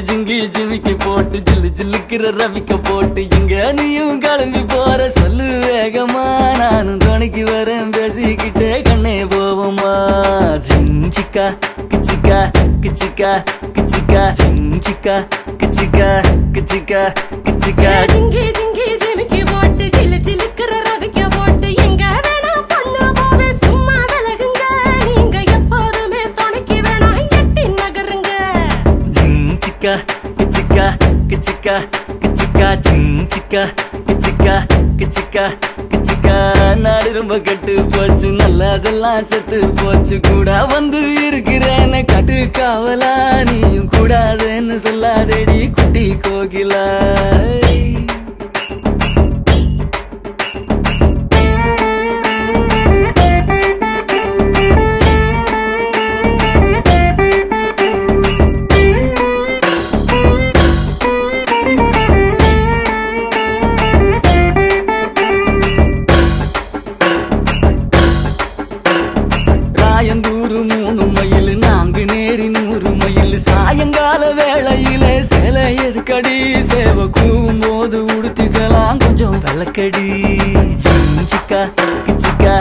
ஜிங்கி ஜிமிக்கி போட்டு ஜில்லு ஜில்லுக்கிற ரவிக்க போட்டு இங்க நீயும் கிளம்பி போற சொல்லு வேகமா நானும் துணைக்கு வரேன் பேசிக்கிட்டே கண்ணே போவோமா ஜிஞ்சிக்கா கிச்சிக்கா கிச்சிக்கா கிச்சிக்கா ஜிஞ்சிக்கா கிச்சிக்கா கிச்சிக்கா கிச்சிக்கா ஜிங்கி ஜிங்கி ஜிமிக்கி போட்டு ஜில்லு ஜில்லுக்கிற ரவிக்க போட்டு எங்க வேணா பொண்ணு போவே சும்மா விலகுங்க நீங்க எப்போதுமே துணைக்கு வேணா எட்டி நகருங்க ஜிஞ்சிக்கா கிச்சிக்கா கிச்சிக்கா கிச்சிக்கா ஜிஞ்சிக்கா கிச்சிக்கா கிச்சிக்கா கிச்சிக்கா நாடு ரொம்ப கெட்டு போச்சு நல்லதெல்லாம் செத்து போச்சு கூட வந்து இருக்கிறேன்னு கட்டு காவலா நீயும் கூடாதுன்னு சொல்லாதேடி குட்டி கோகிலா சாயந்தூரு 3 மைல் நான்கு நேரி 100 மைல் சாயங்கால வேளையில சேலை எதுக்கடி சேவ கூவும் போது உடுத்திக்கலாம் கொஞ்சம் விளக்கடி ஜிஞ்சிக்கா கிச்சிக்கா